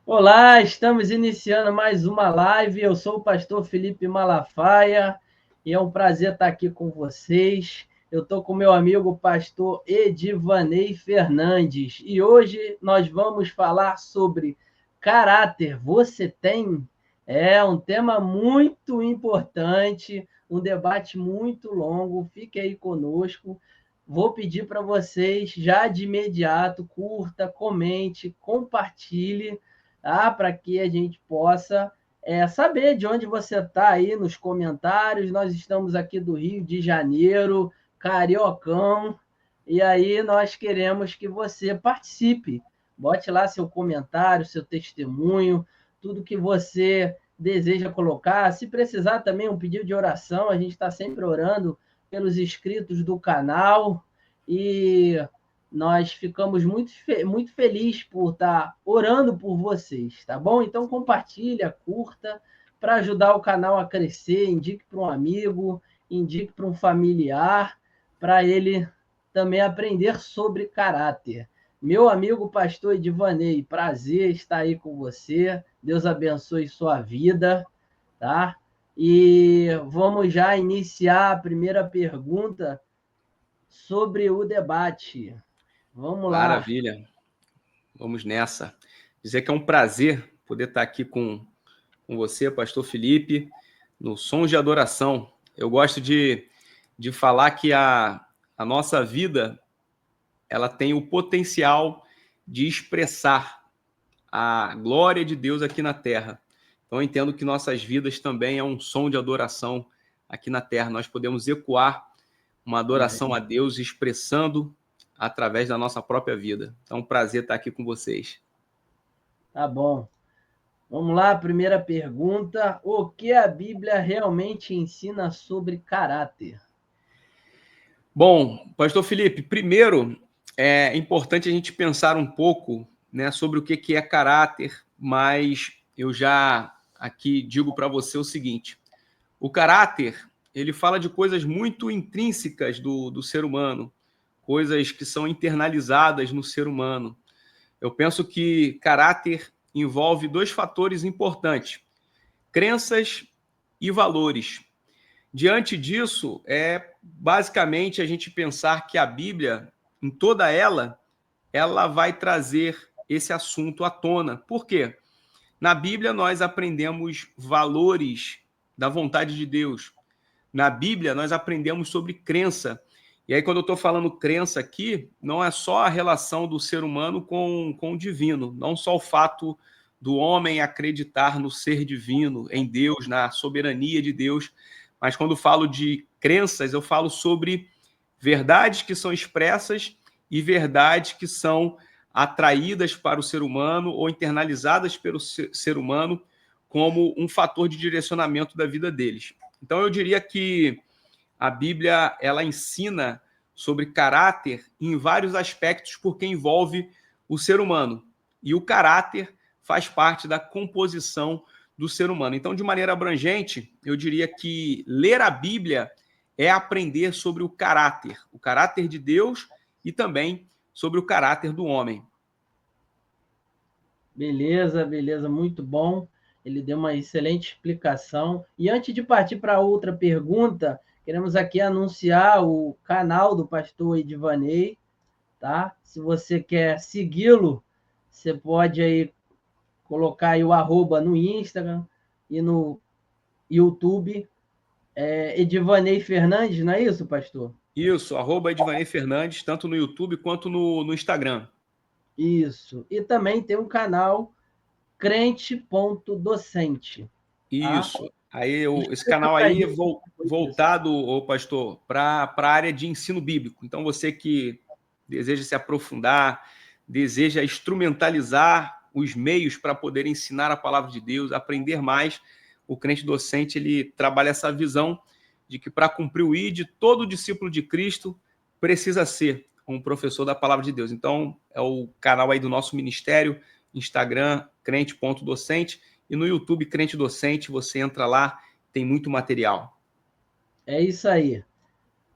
Olá, estamos iniciando mais uma live. Eu sou o pastor Felipe Malafaia e é um prazer estar aqui com vocês. Eu estou com meu amigo pastor Edivanei Fernandes e hoje nós vamos falar sobre caráter. Você tem? É um tema muito importante, um debate muito longo. Fique aí conosco. Vou pedir para vocês já de imediato, curta, comente, compartilhe, tá? Para que a gente possa saber de onde você está aí nos comentários. Nós estamos aqui do Rio de Janeiro, Cariocão, e aí nós queremos que você participe. Bote lá seu comentário, seu testemunho, tudo que você deseja colocar. Se precisar também um pedido de oração, a gente está sempre orando pelos inscritos do canal e nós ficamos muito felizes por estar orando por vocês, tá bom? Então compartilha, curta, para ajudar o canal a crescer, indique para um amigo, indique para um familiar, para ele também aprender sobre caráter. Meu amigo pastor Edivanei, prazer estar aí com você. Deus abençoe sua vida, tá? E vamos já iniciar a primeira pergunta sobre o debate. Vamos lá. Maravilha, vamos nessa. Dizer que é um prazer poder estar aqui com você, pastor Felipe, no Sons de Adoração. Eu gosto de falar que a nossa vida ela tem o potencial de expressar a glória de Deus aqui na Terra. Então eu entendo que nossas vidas também é um som de adoração aqui na Terra. Nós podemos ecoar uma adoração a Deus expressando através da nossa própria vida. Então é um prazer estar aqui com vocês. Tá bom. Vamos lá, primeira pergunta. O que a Bíblia realmente ensina sobre caráter? Bom, pastor Felipe, primeiro é importante a gente pensar um pouco, né, sobre o que é caráter, mas eu já aqui digo para você o seguinte: o caráter ele fala de coisas muito intrínsecas do ser humano, coisas que são internalizadas no ser humano. Eu penso que caráter envolve dois fatores importantes: crenças e valores. Diante disso, é basicamente a gente pensar que a Bíblia, em toda ela vai trazer esse assunto à tona. Por quê? Na Bíblia nós aprendemos valores da vontade de Deus. Na Bíblia nós aprendemos sobre crença. E aí, quando eu estou falando crença aqui, não é só a relação do ser humano com o divino, não só o fato do homem acreditar no ser divino, em Deus, na soberania de Deus, mas quando falo de crenças, eu falo sobre verdades que são expressas e verdades que são atraídas para o ser humano ou internalizadas pelo ser humano como um fator de direcionamento da vida deles. Então, eu diria que a Bíblia ela ensina sobre caráter em vários aspectos, porque envolve o ser humano. E o caráter faz parte da composição do ser humano. Então, de maneira abrangente, eu diria que ler a Bíblia é aprender sobre o caráter de Deus e também sobre o caráter do homem. Beleza, muito bom. Ele deu uma excelente explicação. E antes de partir para outra pergunta, queremos aqui anunciar o canal do pastor Edivanei, tá? Se você quer segui-lo, você pode aí colocar aí o arroba no Instagram e no YouTube. Edivanei Fernandes, não é isso, pastor? Isso, @Edvanei Fernandes, tanto no YouTube quanto no Instagram. Isso. E também tem um canal crente.docente. Tá? Isso. Aí esse Explica canal para a aí é gente o que foi isso. voltado, ô pastor, para a área de ensino bíblico. Então, você que deseja se aprofundar, deseja instrumentalizar os meios para poder ensinar a palavra de Deus, aprender mais, o crente docente ele trabalha essa visão de que para cumprir o ID, todo discípulo de Cristo precisa ser um professor da palavra de Deus. Então, é o canal aí do nosso ministério, Instagram, crente.docente, e no YouTube Crente Docente, você entra lá, tem muito material. É isso aí.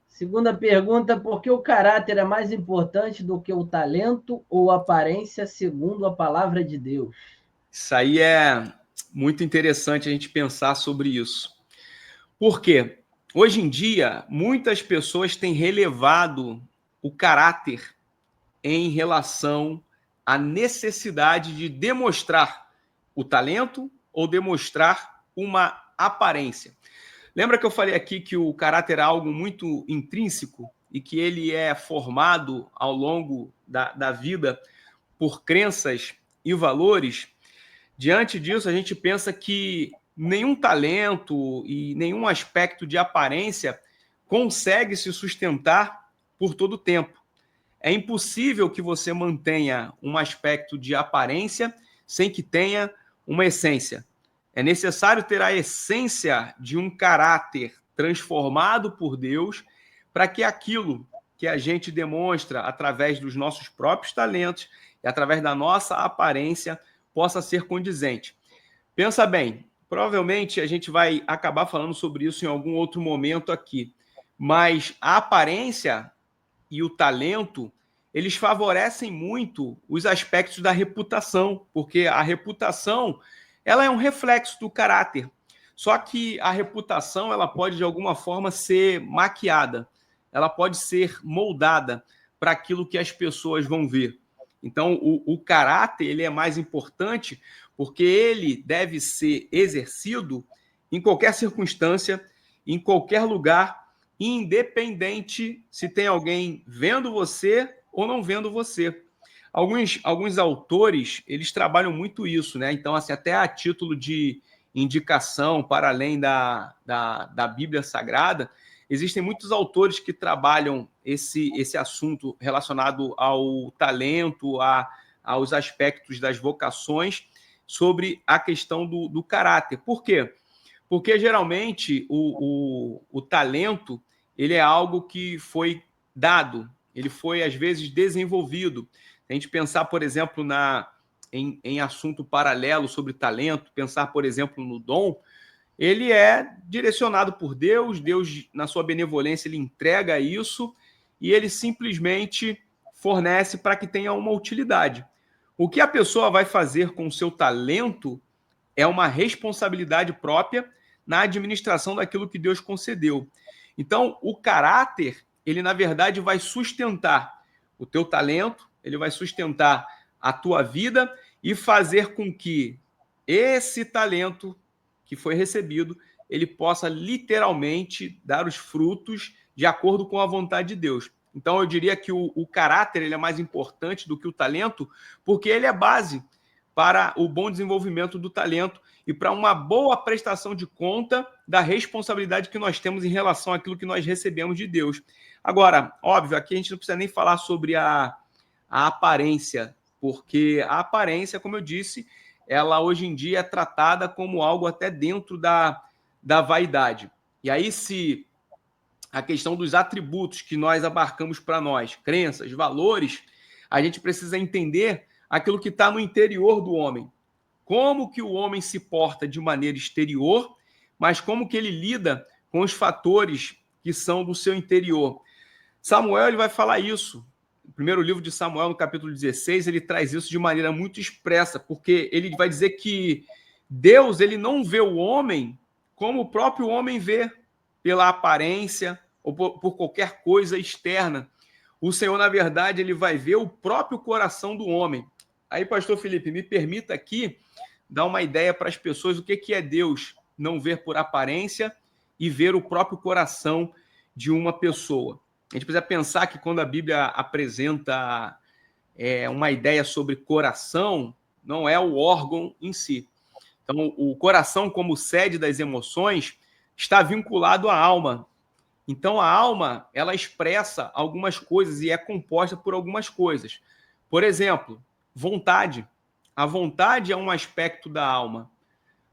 Segunda pergunta, por que o caráter é mais importante do que o talento ou aparência, segundo a palavra de Deus? Isso aí é muito interessante a gente pensar sobre isso. Por quê? Hoje em dia, muitas pessoas têm relevado o caráter em relação à necessidade de demonstrar o talento ou demonstrar uma aparência. Lembra que eu falei aqui que o caráter é algo muito intrínseco e que ele é formado ao longo da vida por crenças e valores? Diante disso, a gente pensa que nenhum talento e nenhum aspecto de aparência consegue se sustentar por todo o tempo. É impossível que você mantenha um aspecto de aparência sem que tenha uma essência. É necessário ter a essência de um caráter transformado por Deus para que aquilo que a gente demonstra através dos nossos próprios talentos e através da nossa aparência possa ser condizente. Pensa bem, provavelmente a gente vai acabar falando sobre isso em algum outro momento aqui, mas a aparência e o talento, eles favorecem muito os aspectos da reputação, porque a reputação, ela é um reflexo do caráter. Só que a reputação, ela pode de alguma forma ser maquiada, ela pode ser moldada para aquilo que as pessoas vão ver. Então, o caráter, ele é mais importante porque ele deve ser exercido em qualquer circunstância, em qualquer lugar, independente se tem alguém vendo você ou não vendo você. Alguns autores, eles trabalham muito isso, né? Então, assim, até a título de indicação, para além da Bíblia Sagrada, existem muitos autores que trabalham esse assunto relacionado ao talento, aos aspectos das vocações, sobre a questão do caráter. Por quê? Porque, geralmente, o talento, ele é algo que foi dado, ele foi, às vezes, desenvolvido. Se a gente pensar, por exemplo, em assunto paralelo sobre talento, pensar, por exemplo, no dom, ele é direcionado por Deus, Deus, na sua benevolência, ele entrega isso e ele simplesmente fornece para que tenha uma utilidade. O que a pessoa vai fazer com o seu talento é uma responsabilidade própria na administração daquilo que Deus concedeu. Então, o caráter, ele na verdade vai sustentar o teu talento, ele vai sustentar a tua vida e fazer com que esse talento que foi recebido, ele possa literalmente dar os frutos de acordo com a vontade de Deus. Então, eu diria que o caráter ele é mais importante do que o talento, porque ele é base para o bom desenvolvimento do talento e para uma boa prestação de conta da responsabilidade que nós temos em relação àquilo que nós recebemos de Deus. Agora, óbvio, aqui a gente não precisa nem falar sobre a aparência, porque a aparência, como eu disse, ela hoje em dia é tratada como algo até dentro da vaidade. E aí, se a questão dos atributos que nós abarcamos para nós, crenças, valores, a gente precisa entender aquilo que está no interior do homem. Como que o homem se porta de maneira exterior, mas como que ele lida com os fatores que são do seu interior. Samuel ele vai falar isso. No primeiro livro de Samuel, no capítulo 16, ele traz isso de maneira muito expressa, porque ele vai dizer que Deus ele não vê o homem como o próprio homem vê, pela aparência ou por qualquer coisa externa. O Senhor, na verdade, ele vai ver o próprio coração do homem. Aí, pastor Felipe, me permita aqui dar uma ideia para as pessoas do que é Deus não ver por aparência e ver o próprio coração de uma pessoa. A gente precisa pensar que quando a Bíblia apresenta uma ideia sobre coração, não é o órgão em si. Então, o coração, como sede das emoções, está vinculado à alma. Então, a alma, ela expressa algumas coisas e é composta por algumas coisas. Por exemplo, vontade. A vontade é um aspecto da alma.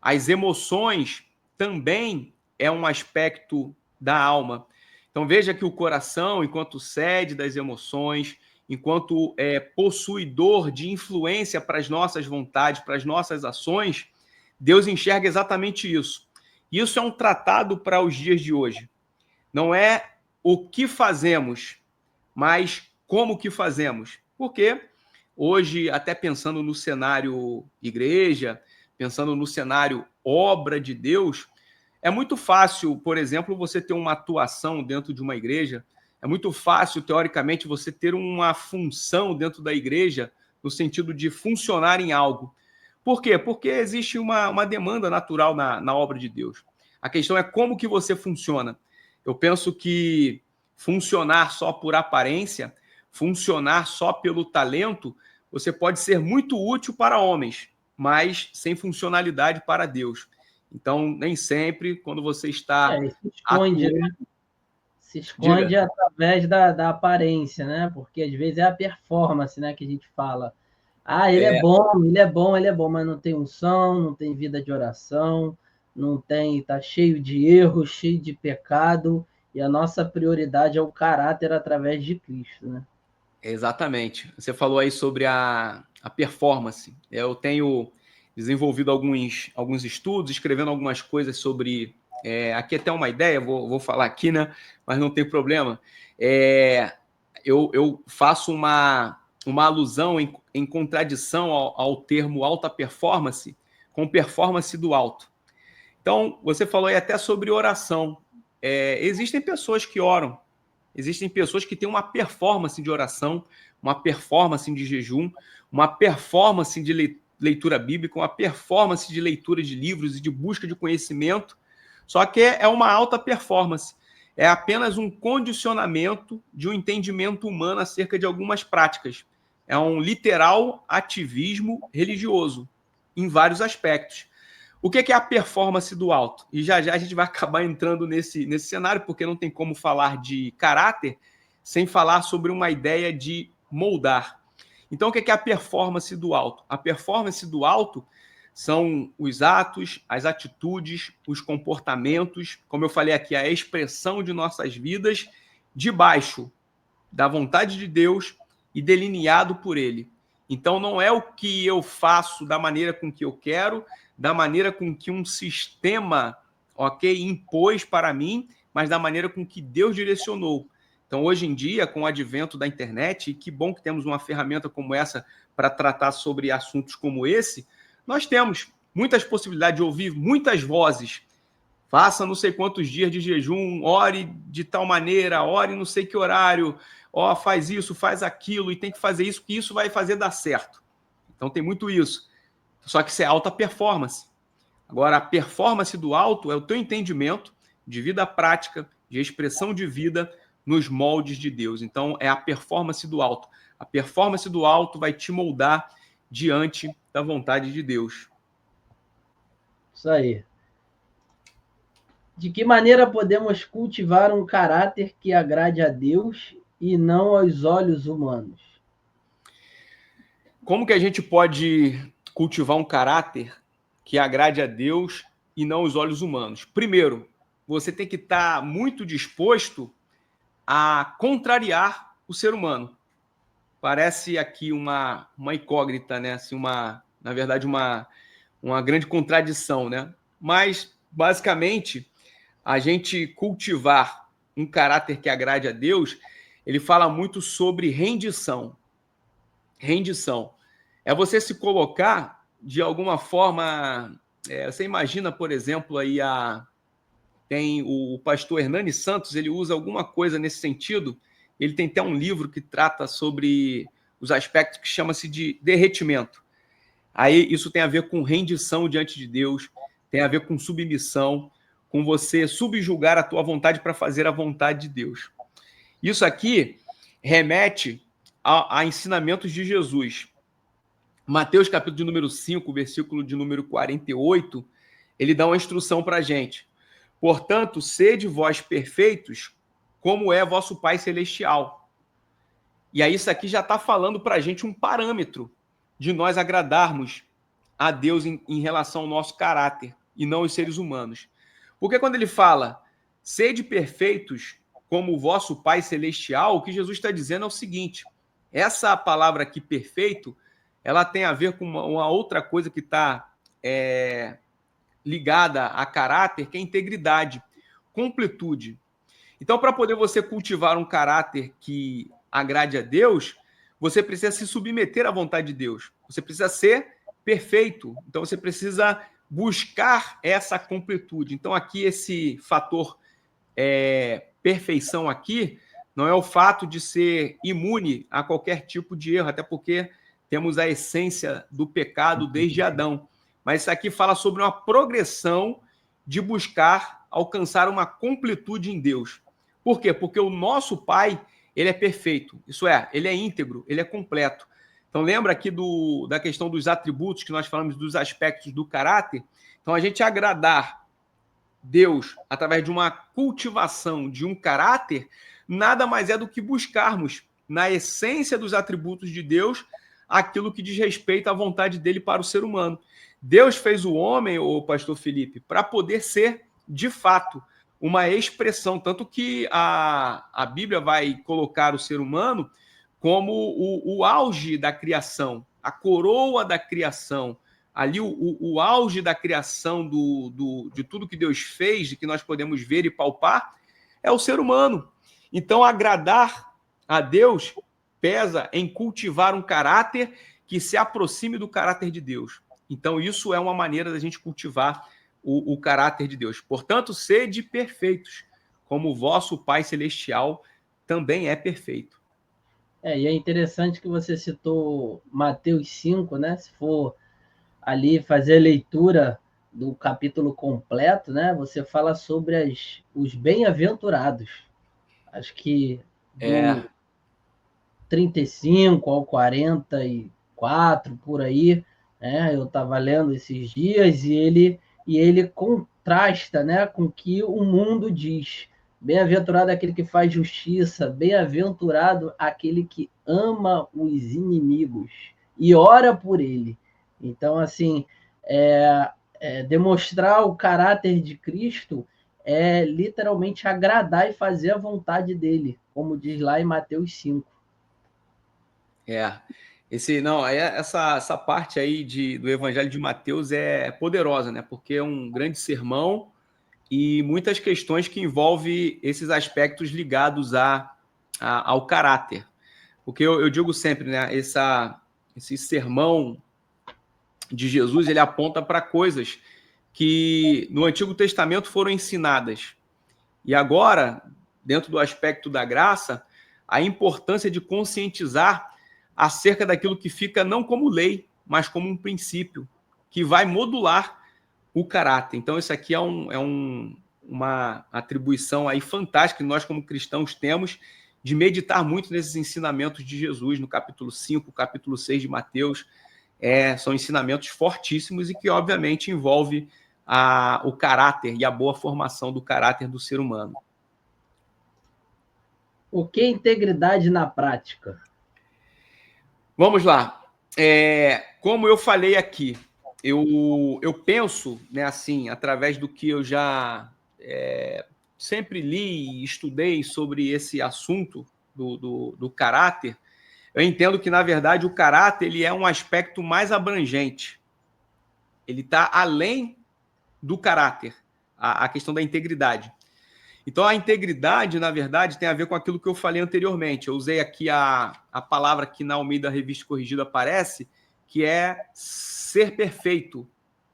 As emoções também é um aspecto da alma. Então, veja que o coração, enquanto sede das emoções, enquanto possuidor de influência para as nossas vontades, para as nossas ações, Deus enxerga exatamente isso. Isso é um tratado para os dias de hoje. Não é o que fazemos, mas como que fazemos. Porque hoje, até pensando no cenário igreja, pensando no cenário obra de Deus, é muito fácil, por exemplo, você ter uma atuação dentro de uma igreja, é muito fácil, teoricamente, você ter uma função dentro da igreja, no sentido de funcionar em algo. Por quê? Porque existe uma demanda natural na obra de Deus. A questão é como que você funciona. Eu penso que funcionar só por aparência, funcionar só pelo talento, você pode ser muito útil para homens, mas sem funcionalidade para Deus. Então, nem sempre, quando você está Se esconde, atuando... né? Se esconde Diga. através da aparência, né? Porque às vezes é a performance, né, que a gente fala. Ah, ele é É, bom, ele é bom, ele é bom, mas não tem unção, não tem vida de oração, não tem, tá cheio de erros, cheio de pecado, e a nossa prioridade é o caráter através de Cristo, né? exatamente. Você falou aí sobre a performance. Eu tenho desenvolvido alguns estudos, escrevendo algumas coisas sobre... aqui até uma ideia, vou falar aqui, né? Mas não tem problema. Eu faço uma alusão em contradição ao termo alta performance com performance do alto. Então, você falou aí até sobre oração. Existem pessoas que oram, existem pessoas que têm uma performance de oração, uma performance de jejum, uma performance de leitura bíblica, uma performance de leitura de livros e de busca de conhecimento, só que é uma alta performance. É apenas um condicionamento de um entendimento humano acerca de algumas práticas. É um literal ativismo religioso, em vários aspectos. O que é a performance do alto? E já já a gente vai acabar entrando nesse cenário, porque não tem como falar de caráter sem falar sobre uma ideia de moldar. Então, o que é a performance do alto? A performance do alto são os atos, as atitudes, os comportamentos, como eu falei aqui, a expressão de nossas vidas debaixo da vontade de Deus e delineado por Ele. Então, não é o que eu faço da maneira com que eu quero, da maneira com que um sistema, impôs para mim, mas da maneira com que Deus direcionou. Então, hoje em dia, com o advento da internet, e que bom que temos uma ferramenta como essa para tratar sobre assuntos como esse, nós temos muitas possibilidades de ouvir muitas vozes. Faça não sei quantos dias de jejum, ore de tal maneira, ore não sei que horário, faz isso, faz aquilo, e tem que fazer isso, que isso vai fazer dar certo. Então tem muito isso. Só que isso é alta performance. Agora, a performance do alto é o teu entendimento de vida prática, de expressão de vida nos moldes de Deus. Então, é a performance do alto. A performance do alto vai te moldar diante da vontade de Deus. Isso aí. De que maneira podemos cultivar um caráter que agrade a Deus e não aos olhos humanos? Como que a gente pode cultivar um caráter que agrade a Deus e não os olhos humanos? Primeiro, você tem que estar muito disposto a contrariar o ser humano. Parece aqui uma incógnita, né? Assim, na verdade, uma grande contradição, né? Mas, basicamente, a gente cultivar um caráter que agrade a Deus, ele fala muito sobre rendição. Rendição. É você se colocar de alguma forma... você imagina, por exemplo, aí tem o pastor Hernani Santos, ele usa alguma coisa nesse sentido. Ele tem até um livro que trata sobre os aspectos que chama-se de derretimento. Aí isso tem a ver com rendição diante de Deus, tem a ver com submissão, com você subjugar a tua vontade para fazer a vontade de Deus. Isso aqui remete a ensinamentos de Jesus. Mateus, capítulo de número 5, versículo de número 48, ele dá uma instrução para a gente. Portanto, sede vós perfeitos, como é vosso Pai Celestial. E aí isso aqui já está falando para a gente um parâmetro de nós agradarmos a Deus em relação ao nosso caráter e não os seres humanos. Porque quando ele fala, sede perfeitos como o vosso Pai Celestial, o que Jesus está dizendo é o seguinte, essa palavra aqui, perfeito, ela tem a ver com uma outra coisa que está ligada a caráter, que é integridade, completude. Então, para poder você cultivar um caráter que agrade a Deus, você precisa se submeter à vontade de Deus. Você precisa ser perfeito. Então, você precisa buscar essa completude. Então, aqui, esse fator perfeição aqui não é o fato de ser imune a qualquer tipo de erro, até porque temos a essência do pecado desde Adão. Mas isso aqui fala sobre uma progressão de buscar alcançar uma completude em Deus. Por quê? Porque o nosso Pai, ele é perfeito. Isso é, ele é íntegro, ele é completo. Então, lembra aqui da questão dos atributos, que nós falamos dos aspectos do caráter? Então, a gente agradar Deus através de uma cultivação de um caráter, nada mais é do que buscarmos, na essência dos atributos de Deus, aquilo que diz respeito à vontade dele para o ser humano. Deus fez o homem, o pastor Felipe, para poder ser, de fato, uma expressão, tanto que a Bíblia vai colocar o ser humano como o auge da criação, a coroa da criação, ali o auge da criação de tudo que Deus fez, de que nós podemos ver e palpar, é o ser humano. Então, agradar a Deus pesa em cultivar um caráter que se aproxime do caráter de Deus. Então, isso é uma maneira da gente cultivar o caráter de Deus. Portanto, sede perfeitos, como o vosso Pai Celestial também é perfeito. E é interessante que você citou Mateus 5, né? Se for ali fazer a leitura do capítulo completo, né? Você fala sobre os bem-aventurados. Acho que do 35 ao 44, por aí, né? Eu estava lendo esses dias e ele contrasta, né, com o que o mundo diz. Bem-aventurado aquele que faz justiça, bem-aventurado aquele que ama os inimigos e ora por ele. Então, assim, demonstrar o caráter de Cristo é literalmente agradar e fazer a vontade dele, como diz lá em Mateus 5. Essa parte aí do Evangelho de Mateus é poderosa, né? Porque é um grande sermão e muitas questões que envolvem esses aspectos ligados ao caráter. Porque eu digo sempre, né? Esse sermão de Jesus, ele aponta para coisas que no Antigo Testamento foram ensinadas. E agora, dentro do aspecto da graça, a importância de conscientizar acerca daquilo que fica não como lei, mas como um princípio, que vai modular o caráter. Então, isso aqui é uma atribuição aí fantástica que nós, como cristãos, temos de meditar muito nesses ensinamentos de Jesus, no capítulo 5, capítulo 6 de Mateus. São ensinamentos fortíssimos e que, obviamente, envolve o caráter e a boa formação do caráter do ser humano. O que é integridade na prática? Vamos lá. Como eu falei aqui, eu penso, né, assim, através do que eu já sempre li e estudei sobre esse assunto do caráter, eu entendo que, na verdade, o caráter ele é um aspecto mais abrangente. Ele está além do caráter, a questão da integridade. Então, a integridade, na verdade, tem a ver com aquilo que eu falei anteriormente. Eu usei aqui a palavra que na Almeida Revista Corrigida aparece, que é ser perfeito,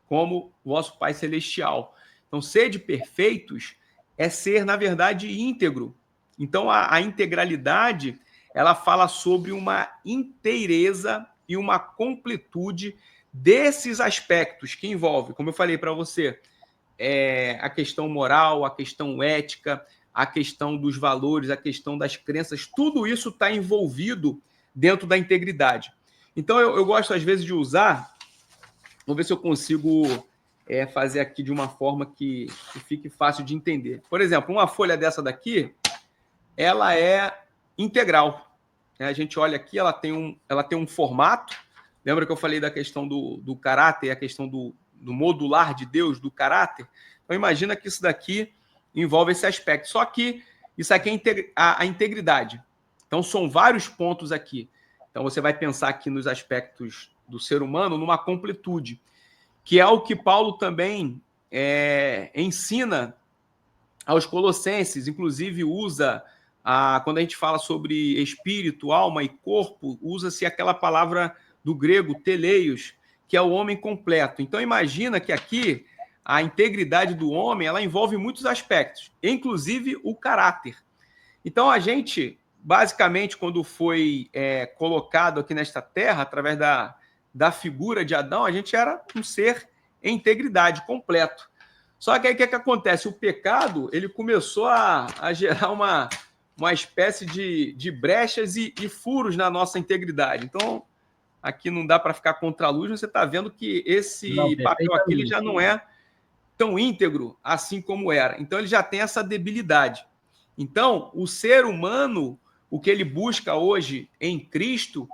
como vosso Pai Celestial. Então, ser de perfeitos é ser, na verdade, íntegro. Então, a integralidade, ela fala sobre uma inteireza e uma completude desses aspectos que envolve, como eu falei para você, a questão moral, a questão ética, a questão dos valores, a questão das crenças, tudo isso está envolvido dentro da integridade. Então, eu gosto, às vezes, de usar, vou ver se eu consigo fazer aqui de uma forma que fique fácil de entender. Por exemplo, uma folha dessa daqui, ela é integral. A gente olha aqui, ela tem um formato. Lembra que eu falei da questão do caráter, a questão do modular de Deus, do caráter? Então, imagina que isso daqui envolve esse aspecto. Só que isso aqui é a integridade. Então, são vários pontos aqui. Então, você vai pensar aqui nos aspectos do ser humano numa completude, que é o que Paulo também ensina aos colossenses, inclusive usa quando a gente fala sobre espírito, alma e corpo, usa-se aquela palavra do grego, teleios, que é o homem completo. Então, imagina que aqui a integridade do homem ela envolve muitos aspectos, inclusive o caráter. Então, a gente, basicamente, quando foi colocado aqui nesta terra, através da figura de Adão, a gente era um ser em integridade completo. Só que aí o que acontece? O pecado ele começou a gerar uma espécie de brechas e furos na nossa integridade. Então, aqui não dá para ficar contra a luz, você está vendo que esse papel aqui ele já não é tão íntegro assim como era. Então, ele já tem essa debilidade. Então, o ser humano, o que ele busca hoje em Cristo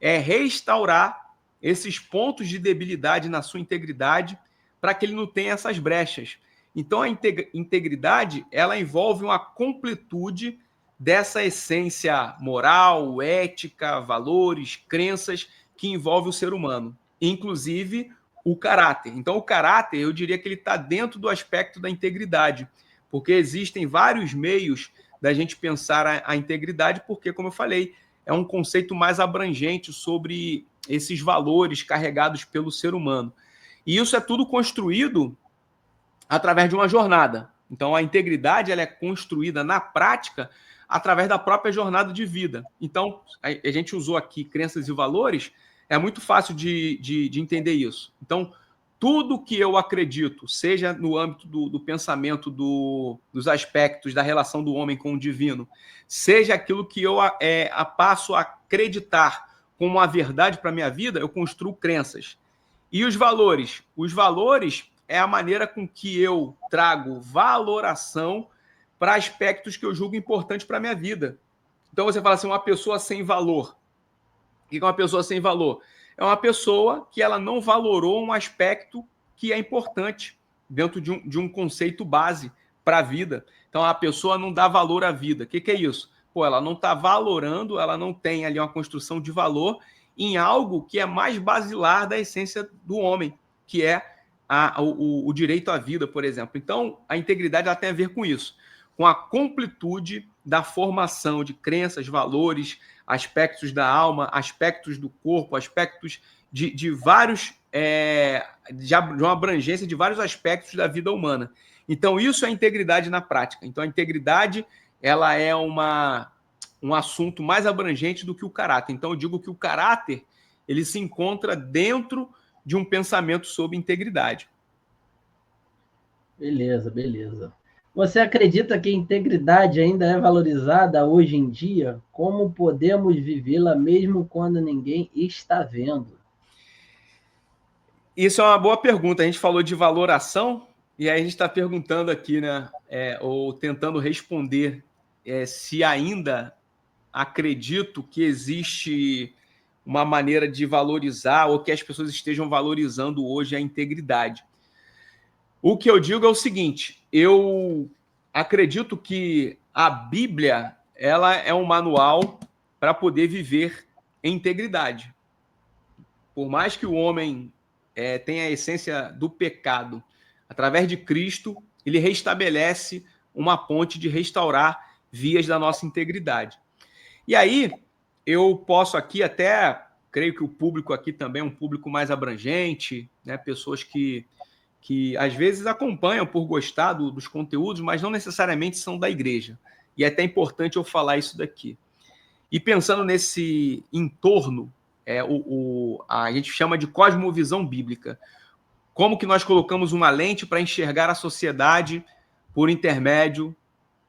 é restaurar esses pontos de debilidade na sua integridade para que ele não tenha essas brechas. Então, a integridade, ela envolve uma completude dessa essência moral, ética, valores, crenças que envolve o ser humano, inclusive o caráter. Então, o caráter, eu diria que ele está dentro do aspecto da integridade, porque existem vários meios da gente pensar a integridade, porque, como eu falei, é um conceito mais abrangente sobre esses valores carregados pelo ser humano. E isso é tudo construído através de uma jornada. Então, a integridade ela é construída na prática através da própria jornada de vida. Então, a gente usou aqui crenças e valores, é muito fácil de entender isso. Então, tudo que eu acredito, seja no âmbito do pensamento, dos aspectos da relação do homem com o divino, seja aquilo que eu passo a acreditar como uma verdade para a minha vida, eu construo crenças. E os valores? Os valores é a maneira com que eu trago valoração para aspectos que eu julgo importantes para a minha vida. Então você fala assim, uma pessoa sem valor. O que é uma pessoa sem valor? É uma pessoa que ela não valorou um aspecto que é importante dentro de um conceito base para a vida. Então a pessoa não dá valor à vida. O que é isso? Pô, ela não está valorando, ela não tem ali uma construção de valor em algo que é mais basilar da essência do homem, que é o direito à vida, por exemplo. Então, a integridade ela tem a ver com isso, com a completude da formação de crenças, valores, aspectos da alma, aspectos do corpo, aspectos de vários, de uma abrangência de vários aspectos da vida humana. Então, isso é integridade na prática. Então, a integridade ela é um assunto mais abrangente do que o caráter. Então, eu digo que o caráter ele se encontra dentro de um pensamento sobre integridade. Beleza, beleza. Você acredita que a integridade ainda é valorizada hoje em dia? Como podemos vivê-la mesmo quando ninguém está vendo? Isso é uma boa pergunta. A gente falou de valoração e aí a gente está perguntando aqui, né, ou tentando responder se ainda acredito que existe uma maneira de valorizar ou que as pessoas estejam valorizando hoje a integridade. O que eu digo é o seguinte, eu acredito que a Bíblia ela é um manual para poder viver em integridade. Por mais que o homem tenha a essência do pecado, através de Cristo, ele restabelece uma ponte de restaurar vias da nossa integridade. E aí, eu posso aqui até, creio que o público aqui também é um público mais abrangente, né? Pessoas que às vezes acompanham por gostar dos conteúdos, mas não necessariamente são da igreja. E é até importante eu falar isso daqui. E pensando nesse entorno, a gente chama de cosmovisão bíblica. Como que nós colocamos uma lente para enxergar a sociedade por intermédio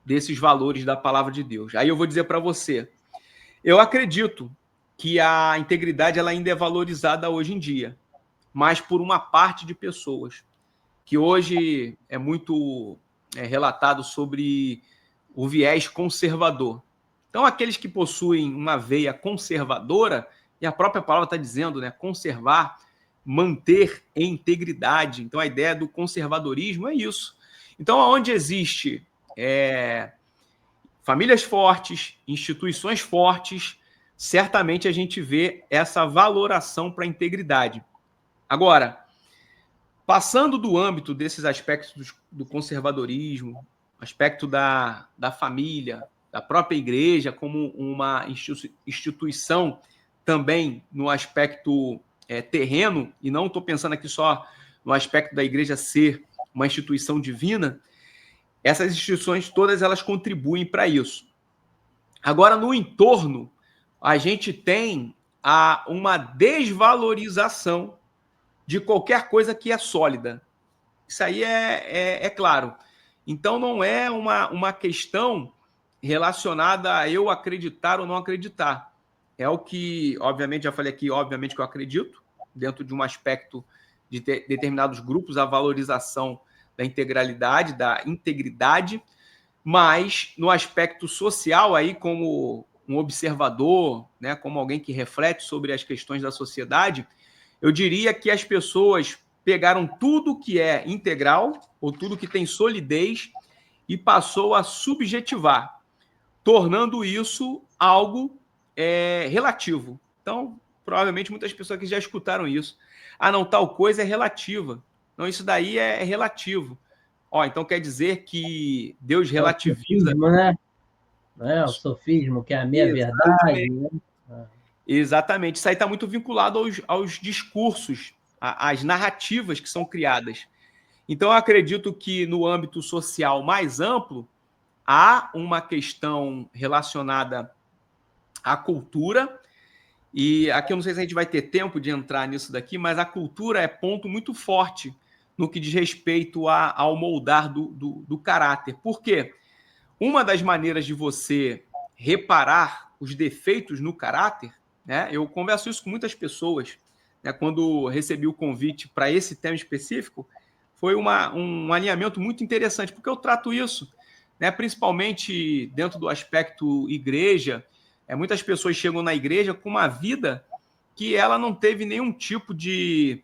desses valores da palavra de Deus? Aí eu vou dizer para você, eu acredito que a integridade ela ainda é valorizada hoje em dia, mas por uma parte de pessoas, que hoje é muito relatado sobre o viés conservador. Então, aqueles que possuem uma veia conservadora, e a própria palavra está dizendo, né, conservar, manter em integridade. Então, a ideia do conservadorismo é isso. Então, onde existe famílias fortes, instituições fortes, certamente a gente vê essa valoração para a integridade. Agora, passando do âmbito desses aspectos do conservadorismo, aspecto da família, da própria igreja, como uma instituição também no aspecto terreno, e não estou pensando aqui só no aspecto da igreja ser uma instituição divina, essas instituições todas elas contribuem para isso. Agora, no entorno, a gente tem uma desvalorização de qualquer coisa que é sólida. Isso aí é claro. Então, não é uma questão relacionada a eu acreditar ou não acreditar. É o que, obviamente, já falei aqui, obviamente que eu acredito, dentro de um aspecto de determinados grupos, a valorização da integralidade, da integridade, mas no aspecto social, aí como um observador, né, como alguém que reflete sobre as questões da sociedade, eu diria que as pessoas pegaram tudo que é integral, ou tudo que tem solidez, e passou a subjetivar, tornando isso algo relativo. Então, provavelmente muitas pessoas que já escutaram isso. Ah, não, tal coisa é relativa. Não, isso daí é relativo. Então quer dizer que Deus relativiza... É o sofismo, né? Não é o sofismo, que é a meia-verdade. Né? Exatamente. Isso aí está muito vinculado aos discursos, às narrativas que são criadas. Então, eu acredito que no âmbito social mais amplo, há uma questão relacionada à cultura, e aqui eu não sei se a gente vai ter tempo de entrar nisso daqui, mas a cultura é ponto muito forte no que diz respeito ao moldar do caráter. Por quê? Uma das maneiras de você reparar os defeitos no caráter, né? Eu converso isso com muitas pessoas, né? Quando recebi o convite para esse tema específico, foi um alinhamento muito interessante, porque eu trato isso, né? Principalmente dentro do aspecto igreja. Muitas pessoas chegam na igreja com uma vida que ela não teve nenhum tipo de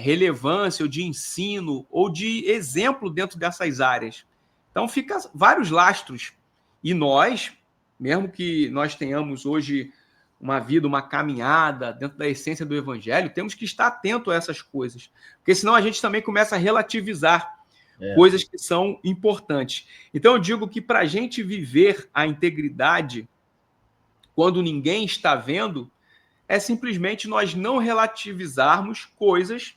relevância, ou de ensino, ou de exemplo dentro dessas áreas. Então, fica vários lastros. E nós, mesmo que nós tenhamos hoje uma vida, uma caminhada dentro da essência do evangelho, temos que estar atento a essas coisas. Porque senão a gente também começa a relativizar coisas que são importantes. Então, eu digo que para a gente viver a integridade, quando ninguém está vendo, é simplesmente nós não relativizarmos coisas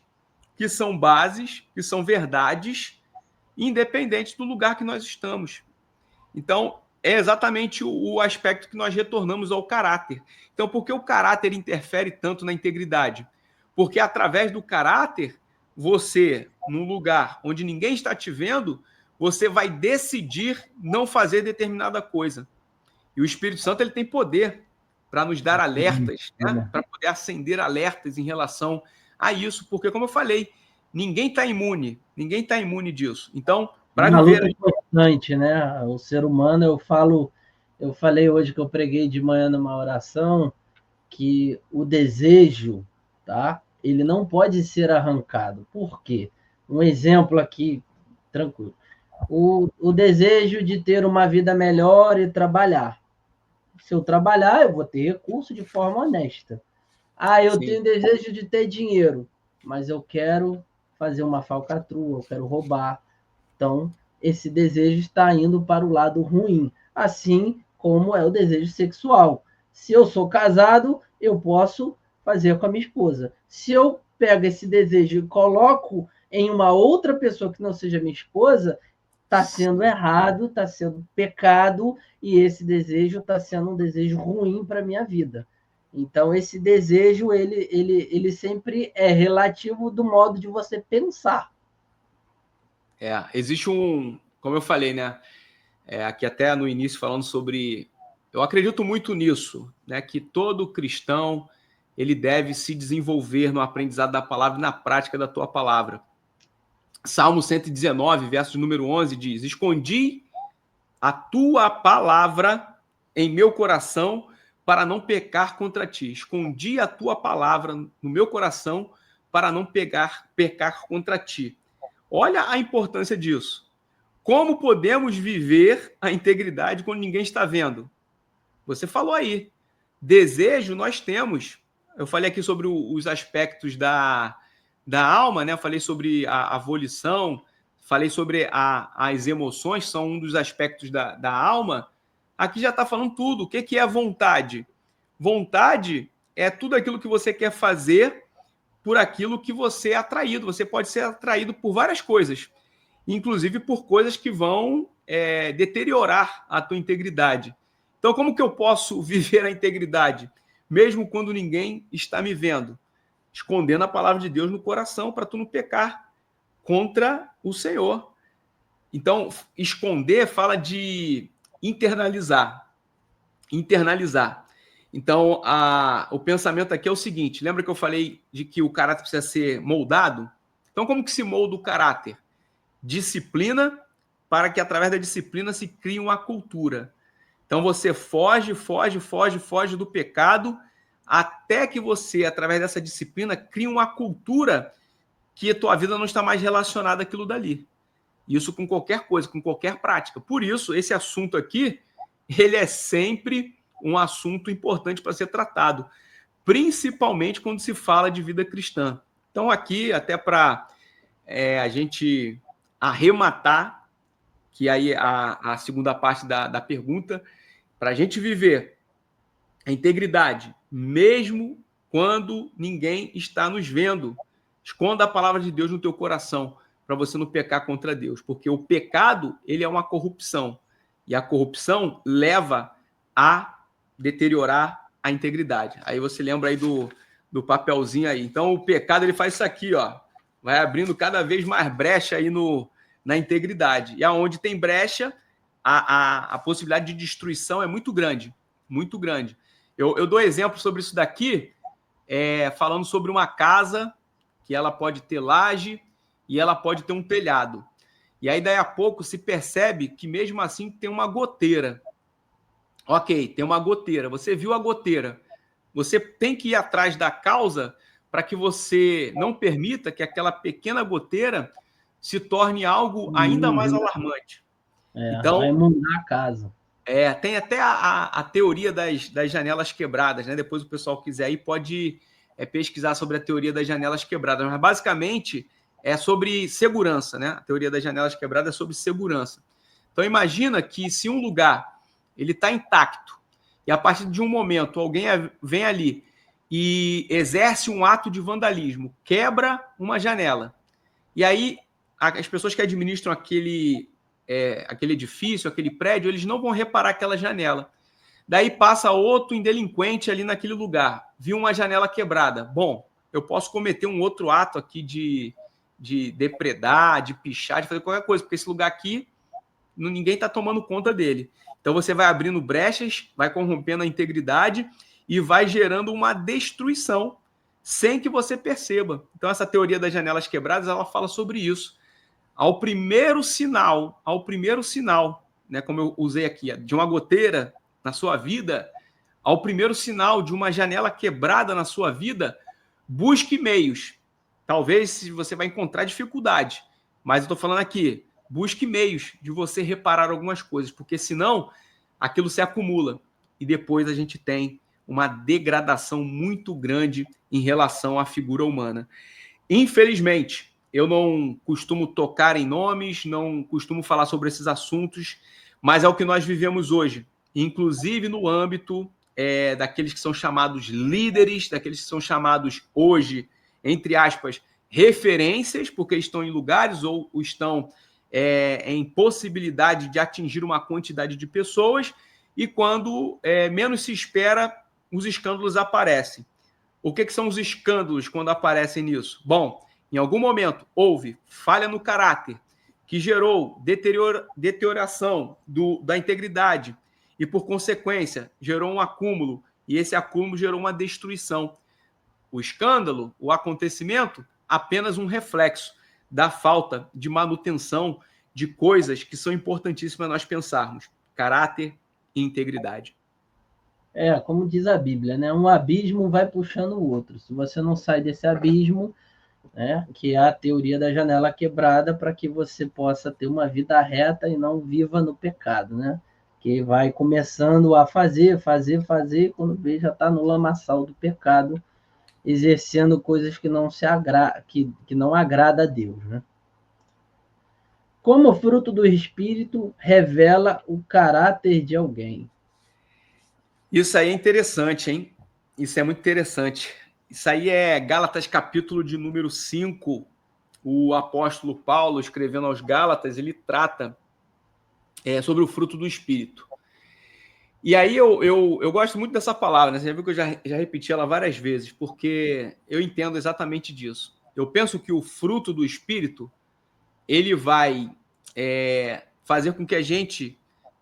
que são bases, que são verdades, independente do lugar que nós estamos. Então, é exatamente o aspecto que nós retornamos ao caráter. Então, por que o caráter interfere tanto na integridade? Porque através do caráter, você, num lugar onde ninguém está te vendo, você vai decidir não fazer determinada coisa. E o Espírito Santo ele tem poder para nos dar alertas, né? Para poder acender alertas em relação a isso, porque, como eu falei, ninguém está imune disso. Então, para viver... luta constante, né? O ser humano, eu falei hoje que eu preguei de manhã numa oração que o desejo, tá? Ele não pode ser arrancado. Por quê? Um exemplo aqui, tranquilo. O desejo de ter uma vida melhor e trabalhar. Se eu trabalhar, eu vou ter recurso de forma honesta. Eu tenho desejo de ter dinheiro, mas eu quero fazer uma falcatrua, eu quero roubar. Então, esse desejo está indo para o lado ruim, assim como é o desejo sexual. Se eu sou casado, eu posso fazer com a minha esposa. Se eu pego esse desejo e coloco em uma outra pessoa que não seja minha esposa, está sendo errado, está sendo pecado, e esse desejo está sendo um desejo ruim para a minha vida. Então, esse desejo, ele sempre é relativo do modo de você pensar. Existe como eu falei, né? Aqui até no início falando sobre... Eu acredito muito nisso, né? Que todo cristão, ele deve se desenvolver no aprendizado da palavra e na prática da tua palavra. Salmo 119, verso número 11, diz: escondi a tua palavra em meu coração para não pecar contra ti. Escondi a tua palavra no meu coração para não pecar contra ti. Olha a importância disso. Como podemos viver a integridade quando ninguém está vendo? Você falou aí. Desejo nós temos. Eu falei aqui sobre os aspectos da alma, né? Eu falei sobre a volição, falei sobre as emoções, são um dos aspectos da alma, aqui já está falando tudo. O que é vontade? Vontade é tudo aquilo que você quer fazer por aquilo que você é atraído. Você pode ser atraído por várias coisas, inclusive por coisas que vão deteriorar a tua integridade. Então, como que eu posso viver a integridade, mesmo quando ninguém está me vendo? Escondendo a palavra de Deus no coração para tu não pecar contra o Senhor. Então, esconder fala de internalizar. Internalizar. Então, o pensamento aqui é o seguinte, lembra que eu falei de que o caráter precisa ser moldado? Então, como que se molda o caráter? Disciplina, para que através da disciplina se crie uma cultura. Então, você foge do pecado, até que você, através dessa disciplina, crie uma cultura que a tua vida não está mais relacionada àquilo dali. Isso com qualquer coisa, com qualquer prática. Por isso, esse assunto aqui, ele é sempre um assunto importante para ser tratado, principalmente quando se fala de vida cristã. Então, aqui, até para a gente arrematar, que aí a segunda parte da pergunta, para a gente viver a integridade, mesmo quando ninguém está nos vendo, esconda a palavra de Deus no teu coração, para você não pecar contra Deus, porque o pecado, ele é uma corrupção, e a corrupção leva a deteriorar a integridade. Aí você lembra aí do papelzinho aí. Então, o pecado, ele faz isso aqui, ó, vai abrindo cada vez mais brecha aí na integridade. E aonde tem brecha, a possibilidade de destruição é muito grande, muito grande. Eu dou exemplo sobre isso daqui, falando sobre uma casa que ela pode ter laje e ela pode ter um telhado. E aí, daí a pouco, se percebe que mesmo assim tem uma goteira. Ok, tem uma goteira. Você viu a goteira. Você tem que ir atrás da causa para que você não permita que aquela pequena goteira se torne algo ainda mais alarmante. Então, vai inundar a casa. Tem até a teoria das janelas quebradas, né? Depois o pessoal quiser aí pode pesquisar sobre a teoria das janelas quebradas. Mas basicamente é sobre segurança, né? A teoria das janelas quebradas é sobre segurança. Então imagina que se um lugar ele está intacto e a partir de um momento alguém vem ali e exerce um ato de vandalismo, quebra uma janela, e aí as pessoas que administram aquele edifício, aquele prédio, eles não vão reparar aquela janela. Daí passa outro delinquente ali naquele lugar, viu uma janela quebrada. Bom, eu posso cometer um outro ato aqui de depredar, de pichar, de fazer qualquer coisa, porque esse lugar aqui, ninguém está tomando conta dele. Então você vai abrindo brechas, vai corrompendo a integridade e vai gerando uma destruição sem que você perceba. Então essa teoria das janelas quebradas, ela fala sobre isso. Ao primeiro sinal, né, como eu usei aqui, de uma goteira na sua vida, ao primeiro sinal de uma janela quebrada na sua vida, busque meios. Talvez você vai encontrar dificuldade, mas eu estou falando aqui, busque meios de você reparar algumas coisas, porque senão aquilo se acumula e depois a gente tem uma degradação muito grande em relação à figura humana. Infelizmente, eu não costumo tocar em nomes, não costumo falar sobre esses assuntos, mas é o que nós vivemos hoje, inclusive no âmbito daqueles que são chamados líderes, daqueles que são chamados hoje, entre aspas, referências, porque estão em lugares ou estão em possibilidade de atingir uma quantidade de pessoas, e quando menos se espera, os escândalos aparecem. O que são os escândalos quando aparecem nisso? Bom, em algum momento houve falha no caráter que gerou deterioração da integridade e, por consequência, gerou um acúmulo, e esse acúmulo gerou uma destruição. O escândalo, o acontecimento, apenas um reflexo da falta de manutenção de coisas que são importantíssimas nós pensarmos: caráter e integridade. Como diz a Bíblia, né? Um abismo vai puxando o outro. Se você não sai desse abismo, né, que é a teoria da janela quebrada, para que você possa ter uma vida reta e não viva no pecado, né? Que vai começando a fazer, quando vê já está no lamaçal do pecado, exercendo coisas que não que não agrada a Deus, né? Como fruto do Espírito revela o caráter de alguém. Isso aí é interessante, hein? Isso é muito interessante. Isso aí é Gálatas, capítulo de número 5. O apóstolo Paulo, escrevendo aos Gálatas, ele trata sobre o fruto do Espírito. E aí eu gosto muito dessa palavra, né? Você já viu que eu já repeti ela várias vezes, porque eu entendo exatamente disso. Eu penso que o fruto do Espírito, ele vai fazer com que a gente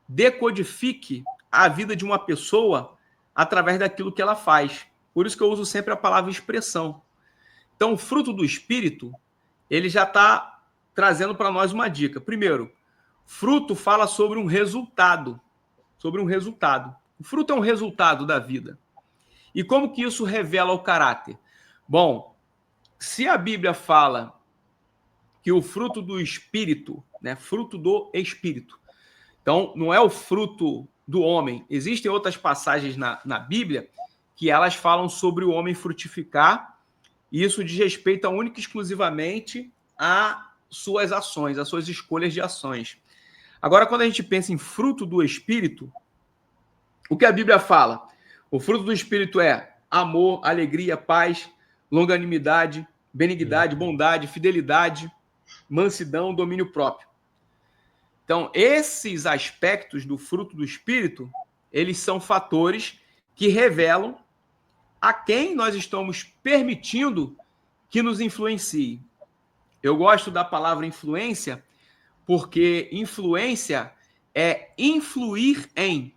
decodifique a vida de uma pessoa através daquilo que ela faz. Por isso que eu uso sempre a palavra expressão. Então, o fruto do Espírito, ele já está trazendo para nós uma dica. Primeiro, fruto fala sobre um resultado. Sobre um resultado. O fruto é um resultado da vida. E como que isso revela o caráter? Bom, se a Bíblia fala que o fruto do Espírito, né, fruto do Espírito, então não é o fruto do homem. Existem outras passagens na Bíblia que elas falam sobre o homem frutificar, e isso diz respeito única e exclusivamente a suas ações, as suas escolhas de ações. Agora, quando a gente pensa em fruto do Espírito, o que a Bíblia fala? O fruto do Espírito é amor, alegria, paz, longanimidade, benignidade, bondade, fidelidade, mansidão, domínio próprio. Então, esses aspectos do fruto do Espírito, eles são fatores que revelam a quem nós estamos permitindo que nos influencie. Eu gosto da palavra influência porque influência é influir em.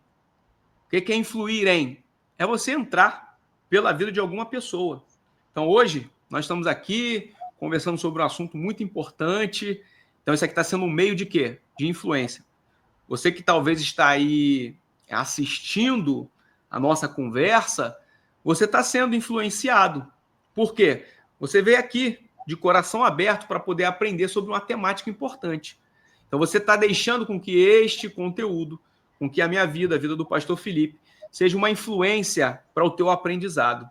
O que é influir em? É você entrar pela vida de alguma pessoa. Então, hoje, nós estamos aqui conversando sobre um assunto muito importante. Então, isso aqui está sendo um meio de quê? De influência. Você que talvez está aí assistindo a nossa conversa, você está sendo influenciado. Por quê? Você veio aqui de coração aberto para poder aprender sobre uma temática importante. Então, você está deixando com que este conteúdo, com que a minha vida, a vida do pastor Felipe, seja uma influência para o teu aprendizado.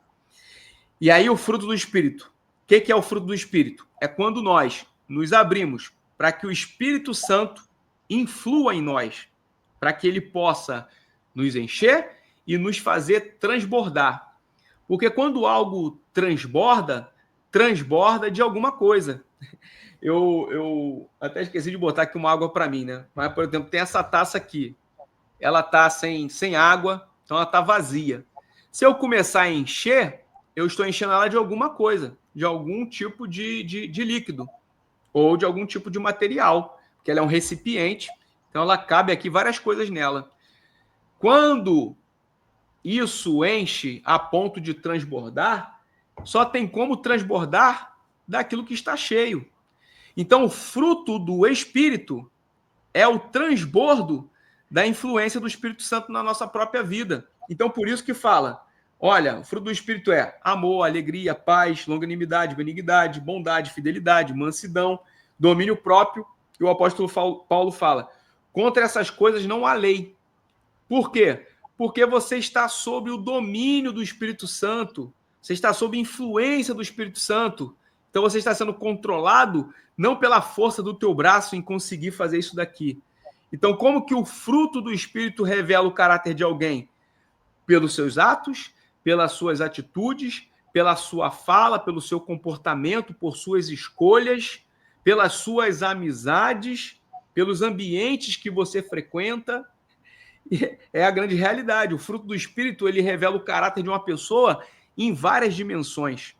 E aí, o fruto do Espírito. O que é o fruto do Espírito? É quando nós nos abrimos para que o Espírito Santo influa em nós, para que ele possa nos encher e nos fazer transbordar. Porque quando algo transborda de alguma coisa. Eu até esqueci de botar aqui uma água para mim, né? Mas, por exemplo, tem essa taça aqui. Ela está sem água, então ela está vazia. Se eu começar a encher, eu estou enchendo ela de alguma coisa, de algum tipo de líquido ou de algum tipo de material, porque ela é um recipiente, então ela cabe aqui várias coisas nela. Quando isso enche a ponto de transbordar, só tem como transbordar daquilo que está cheio. Então, o fruto do Espírito é o transbordo da influência do Espírito Santo na nossa própria vida. Então, por isso que fala, olha, o fruto do Espírito é amor, alegria, paz, longanimidade, benignidade, bondade, fidelidade, mansidão, domínio próprio. E o apóstolo Paulo fala, contra essas coisas não há lei. Por quê? Porque você está sob o domínio do Espírito Santo, você está sob influência do Espírito Santo. Então você está sendo controlado não pela força do teu braço em conseguir fazer isso daqui. Então, como que o fruto do Espírito revela o caráter de alguém? Pelos seus atos, pelas suas atitudes, pela sua fala, pelo seu comportamento, por suas escolhas, pelas suas amizades, pelos ambientes que você frequenta. É a grande realidade. O fruto do Espírito, ele revela o caráter de uma pessoa em várias dimensões.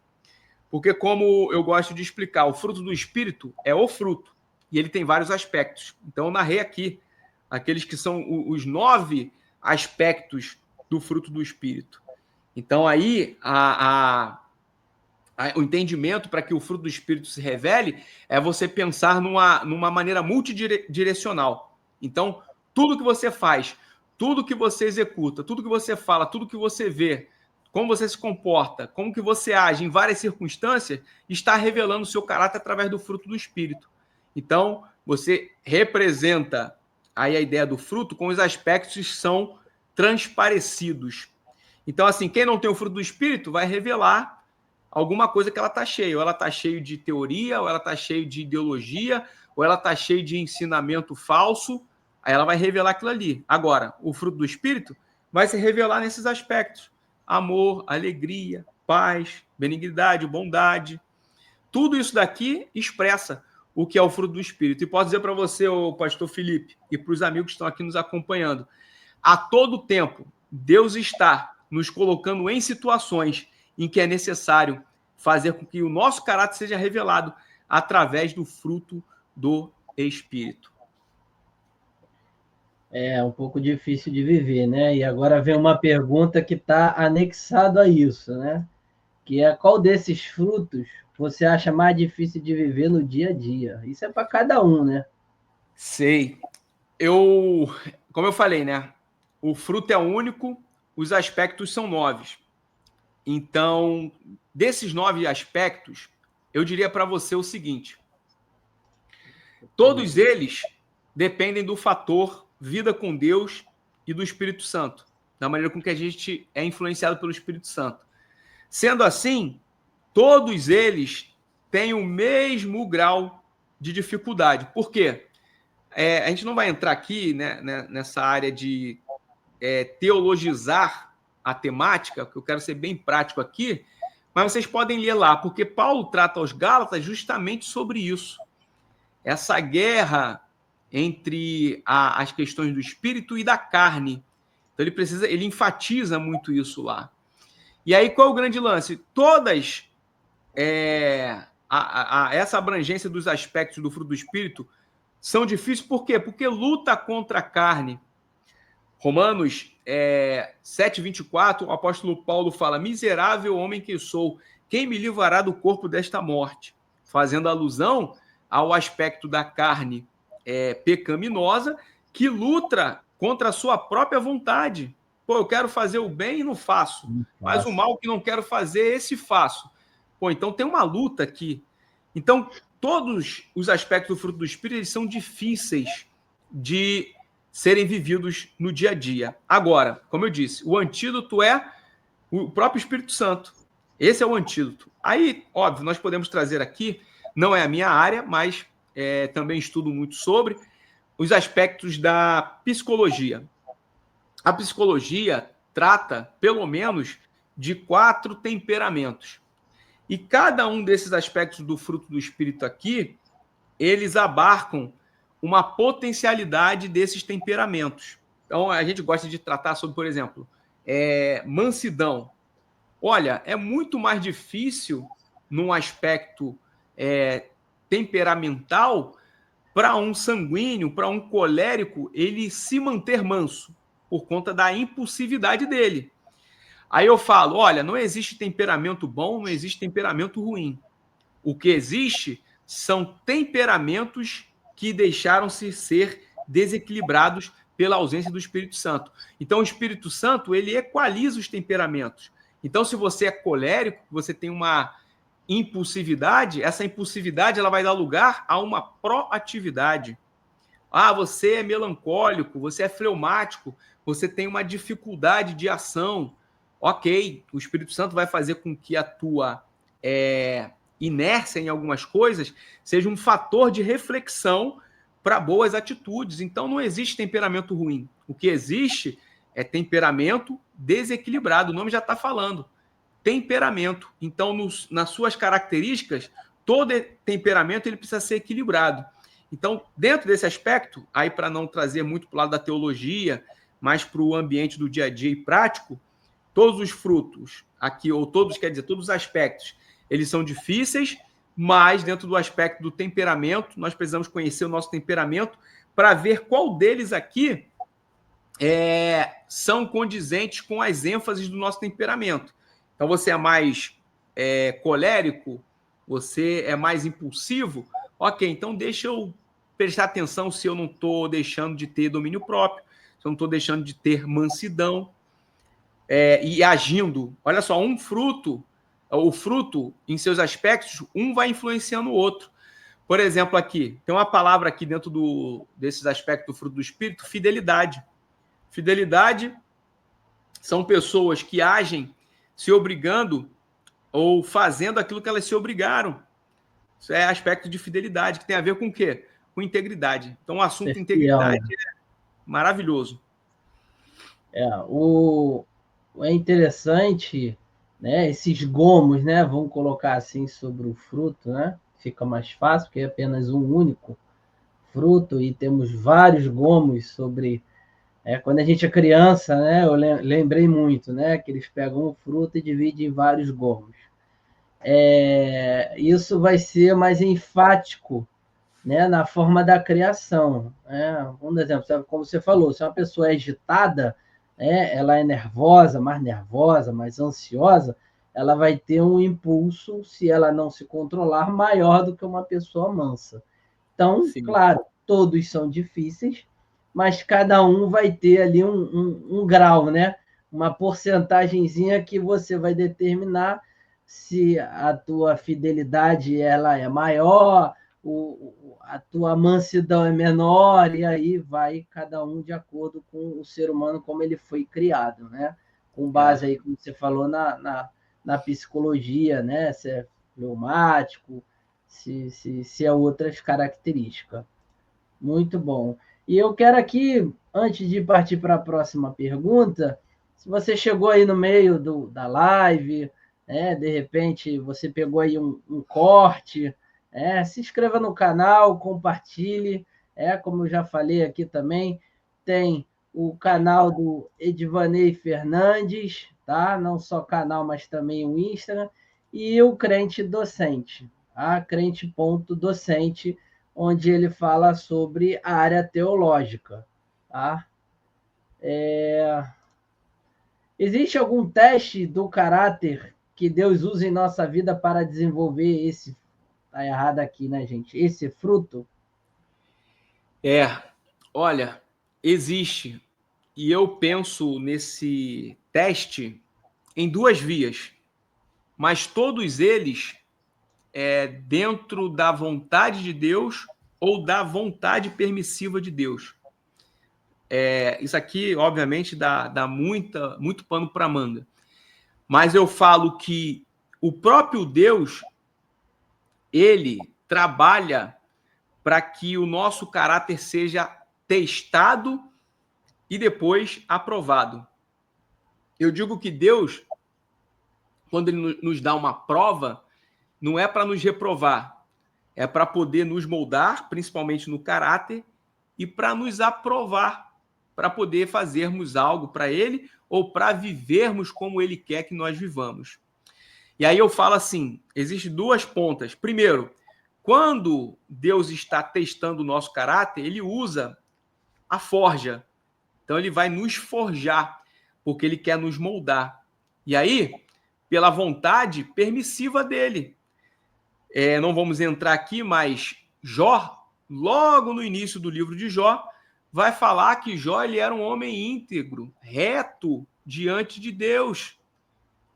Porque, como eu gosto de explicar, o fruto do Espírito é o fruto. E ele tem vários aspectos. Então, eu narrei aqui aqueles que são os 9 aspectos do fruto do Espírito. Então, aí, o entendimento para que o fruto do Espírito se revele é você pensar numa maneira multidirecional. Então, tudo que você faz, tudo que você executa, tudo que você fala, tudo que você vê, como você se comporta, como que você age em várias circunstâncias, está revelando o seu caráter através do fruto do Espírito. Então, você representa aí a ideia do fruto com os aspectos que são transparecidos. Então, assim, quem não tem o fruto do Espírito vai revelar alguma coisa que ela está cheia. Ou ela está cheia de teoria, ou ela está cheia de ideologia, ou ela está cheia de ensinamento falso. Aí ela vai revelar aquilo ali. Agora, o fruto do Espírito vai se revelar nesses aspectos: amor, alegria, paz, benignidade, bondade. Tudo isso daqui expressa o que é o fruto do Espírito. E posso dizer para você, o pastor Felipe, e para os amigos que estão aqui nos acompanhando, a todo tempo, Deus está nos colocando em situações em que é necessário fazer com que o nosso caráter seja revelado através do fruto do Espírito. É um pouco difícil de viver, né? E agora vem uma pergunta que está anexada a isso, né? Que é qual desses frutos você acha mais difícil de viver no dia a dia? Isso é para cada um, né? Sei. Como eu falei, né? O fruto é único, os aspectos são 9. Então, desses 9 aspectos, eu diria para você o seguinte: todos eles dependem do fator vida com Deus e do Espírito Santo, da maneira com que a gente é influenciado pelo Espírito Santo. Sendo assim, todos eles têm o mesmo grau de dificuldade. Por quê? A gente não vai entrar aqui, né, nessa área de teologizar a temática, porque eu quero ser bem prático aqui, mas vocês podem ler lá, porque Paulo trata aos Gálatas justamente sobre isso. Essa guerra entre as questões do espírito e da carne. Então ele enfatiza muito isso lá. E aí, qual é o grande lance? Todas essa abrangência dos aspectos do fruto do espírito são difíceis, por quê? Porque luta contra a carne. Romanos 7:24, o apóstolo Paulo fala: miserável homem que sou, quem me livrará do corpo desta morte? Fazendo alusão ao aspecto da carne pecaminosa, que luta contra a sua própria vontade. Pô, eu quero fazer o bem e não faço, mas o mal que não quero fazer, esse faço. Pô, então tem uma luta aqui. Então, todos os aspectos do fruto do Espírito, eles são difíceis de serem vividos no dia a dia. Agora, como eu disse, o antídoto é o próprio Espírito Santo. Esse é o antídoto. Aí, óbvio, nós podemos trazer aqui, não é a minha área, mas também estudo muito sobre os aspectos da psicologia. A psicologia trata, pelo menos, de 4 temperamentos. E cada um desses aspectos do fruto do Espírito aqui, eles abarcam uma potencialidade desses temperamentos. Então, a gente gosta de tratar sobre, por exemplo, mansidão. Olha, é muito mais difícil num aspecto temperamental para um sanguíneo, para um colérico, ele se manter manso por conta da impulsividade dele. Aí eu falo, olha, não existe temperamento bom, não existe temperamento ruim. O que existe são temperamentos que deixaram-se ser desequilibrados pela ausência do Espírito Santo. Então, o Espírito Santo, ele equaliza os temperamentos. Então, se você é colérico, você tem uma impulsividade, essa impulsividade ela vai dar lugar a uma proatividade. Ah, você é melancólico, você é fleumático, você tem uma dificuldade de ação. Ok, o Espírito Santo vai fazer com que a tua inércia em algumas coisas seja um fator de reflexão para boas atitudes. Então, não existe temperamento ruim. O que existe é temperamento desequilibrado. O nome já está falando. Temperamento. Então, nas suas características, todo temperamento ele precisa ser equilibrado. Então, dentro desse aspecto, aí para não trazer muito para o lado da teologia, mas para o ambiente do dia a dia e prático, todos os frutos aqui, ou todos, quer dizer, todos os aspectos, eles são difíceis, mas dentro do aspecto do temperamento, nós precisamos conhecer o nosso temperamento para ver qual deles aqui são condizentes com as ênfases do nosso temperamento. Então, você é mais colérico, você é mais impulsivo, ok, então deixa eu prestar atenção se eu não estou deixando de ter domínio próprio, se eu não estou deixando de ter mansidão, e agindo. Olha só, o fruto, em seus aspectos, um vai influenciando o outro. Por exemplo, aqui, tem uma palavra aqui dentro desses aspectos do fruto do Espírito, fidelidade. Fidelidade são pessoas que agem se obrigando ou fazendo aquilo que elas se obrigaram. Isso é aspecto de fidelidade, que tem a ver com o quê? Com integridade. Então, o assunto integridade é maravilhoso. É interessante, né? Esses gomos, né? Vamos colocar assim sobre o fruto, né? Fica mais fácil, porque é apenas um único fruto e temos vários gomos sobre. Quando a gente é criança, né? Eu lembrei muito, né? Que eles pegam um fruto e dividem em vários gomos. Isso vai ser mais enfático, né, na forma da criação. Né? Um exemplo, como você falou, se uma pessoa é agitada, né, ela é nervosa, mais ansiosa, ela vai ter um impulso, se ela não se controlar, maior do que uma pessoa mansa. Então, Sim. claro, todos são difíceis, mas cada um vai ter ali um grau, né? Uma porcentagemzinha que você vai determinar se a tua fidelidade ela é maior, a tua mansidão é menor, e aí vai cada um de acordo com o ser humano como ele foi criado, né? Com base aí, como você falou, na psicologia, né? Se é fleumático, se é outras características. Muito bom. E eu quero aqui, antes de partir para a próxima pergunta, se você chegou aí no meio da live, né, de repente você pegou aí um corte, se inscreva no canal, compartilhe, como eu já falei aqui também, tem o canal do Edvanei Fernandes, tá? Não só canal, mas também o Instagram, e o Crente Docente, tá? Crente.docente, onde ele fala sobre a área teológica. Tá? Existe algum teste do caráter que Deus usa em nossa vida para desenvolver esse... Está errado aqui, né, gente? Esse fruto? Olha, existe. E eu penso nesse teste em duas vias, mas todos eles dentro da vontade de Deus ou da vontade permissiva de Deus. Isso aqui, obviamente, dá muito pano para manga. Mas eu falo que o próprio Deus, ele trabalha para que o nosso caráter seja testado e depois aprovado. Eu digo que Deus, quando ele nos dá uma prova, não é para nos reprovar, é para poder nos moldar, principalmente no caráter, e para nos aprovar, para poder fazermos algo para ele ou para vivermos como ele quer que nós vivamos. E aí eu falo assim, existem duas pontas. Primeiro, quando Deus está testando o nosso caráter, ele usa a forja. Então ele vai nos forjar, porque ele quer nos moldar. E aí, pela vontade permissiva dele. Não vamos entrar aqui, mas Jó, logo no início do livro de Jó, vai falar que Jó ele era um homem íntegro, reto diante de Deus.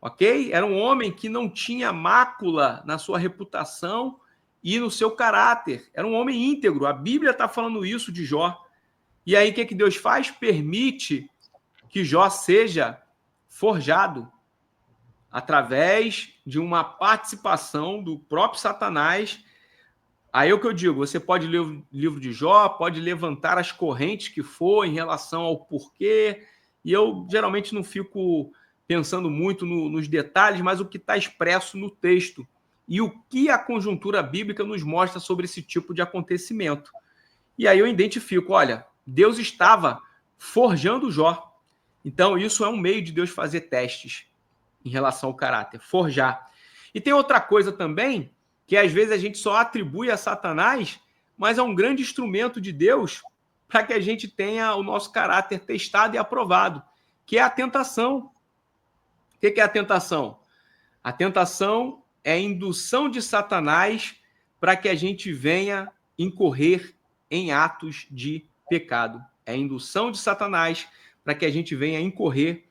Ok? Era um homem que não tinha mácula na sua reputação e no seu caráter. Era um homem íntegro. A Bíblia está falando isso de Jó. E aí, o que Deus faz? Permite que Jó seja forjado através de uma participação do próprio Satanás. Aí é o que eu digo, você pode ler o livro de Jó, pode levantar as correntes que for em relação ao porquê, e eu geralmente não fico pensando muito nos detalhes, mas o que está expresso no texto e o que a conjuntura bíblica nos mostra sobre esse tipo de acontecimento. E aí eu identifico, olha, Deus estava forjando Jó. Então isso é um meio de Deus fazer testes em relação ao caráter, forjar. E tem outra coisa também, que às vezes a gente só atribui a Satanás, mas é um grande instrumento de Deus para que a gente tenha o nosso caráter testado e aprovado, que é a tentação. O que é a tentação? A tentação é a indução de Satanás para que a gente venha incorrer em atos de pecado. É a indução de Satanás para que a gente venha incorrer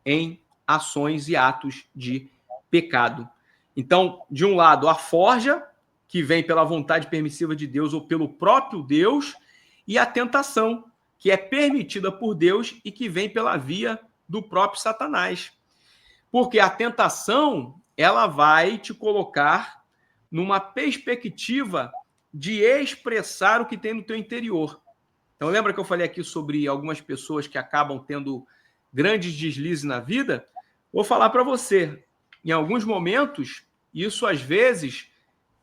em ações e atos de pecado. Então, de um lado, a forja, que vem pela vontade permissiva de Deus ou pelo próprio Deus, e a tentação, que é permitida por Deus e que vem pela via do próprio Satanás. Porque a tentação, ela vai te colocar numa perspectiva de expressar o que tem no teu interior. Então, lembra que eu falei aqui sobre algumas pessoas que acabam tendo grandes deslizes na vida, vou falar para você, em alguns momentos, isso às vezes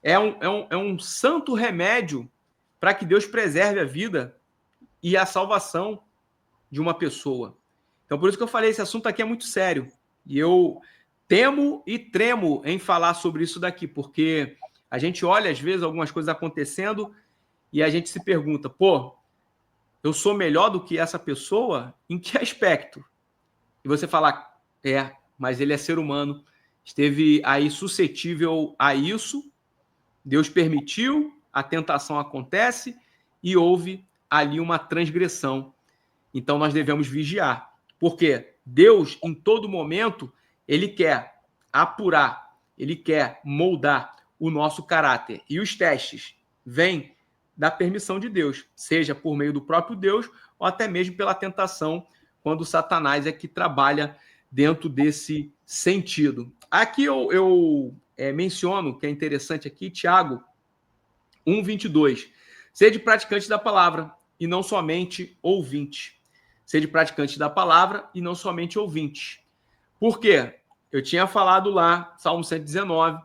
é um santo remédio para que Deus preserve a vida e a salvação de uma pessoa. Então, por isso que eu falei, esse assunto aqui é muito sério. E eu temo e tremo em falar sobre isso daqui, porque a gente olha, às vezes, algumas coisas acontecendo e a gente se pergunta, pô, eu sou melhor do que essa pessoa? Em que aspecto? E você fala, mas ele é ser humano, esteve aí suscetível a isso, Deus permitiu, a tentação acontece e houve ali uma transgressão. Então nós devemos vigiar, porque Deus, em todo momento, ele quer apurar, ele quer moldar o nosso caráter. E os testes vêm da permissão de Deus, seja por meio do próprio Deus ou até mesmo pela tentação, quando Satanás é que trabalha dentro desse sentido. Aqui eu menciono, que é interessante aqui, Tiago 1:22. Sede praticante da palavra e não somente ouvinte. Sede praticante da palavra e não somente ouvinte. Por quê? Eu tinha falado lá, Salmo 119,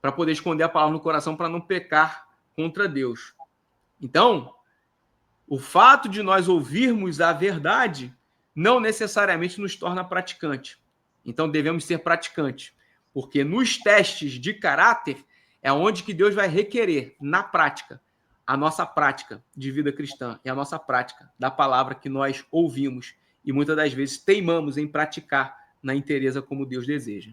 para poder esconder a palavra no coração para não pecar contra Deus. Então, o fato de nós ouvirmos a verdade não necessariamente nos torna praticante. Então, devemos ser praticantes, porque nos testes de caráter é onde que Deus vai requerer, na prática, a nossa prática de vida cristã e a nossa prática da palavra que nós ouvimos e muitas das vezes teimamos em praticar na inteireza como Deus deseja.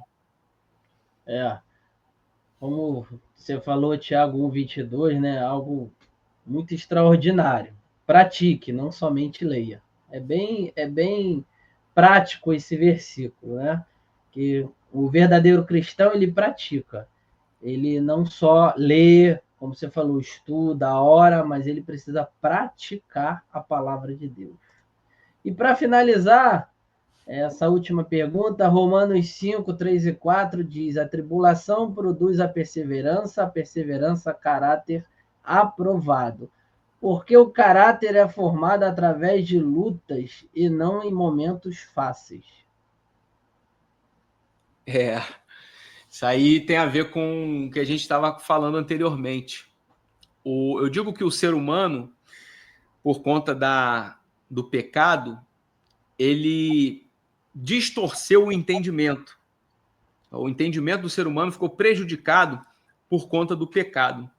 Como você falou, Tiago 1:22, né? Algo muito extraordinário. Pratique, não somente leia. É bem prático esse versículo, né? Que o verdadeiro cristão, ele pratica. Ele não só lê, como você falou, estuda, ora, mas ele precisa praticar a palavra de Deus. E para finalizar, essa última pergunta, Romanos 5, 3 e 4 diz: a tribulação produz a perseverança, caráter aprovado. Porque o caráter é formado através de lutas e não em momentos fáceis. Isso aí tem a ver com o que a gente estava falando anteriormente. Eu digo que o ser humano, por conta do pecado, ele distorceu o entendimento. O entendimento do ser humano ficou prejudicado por conta do pecado.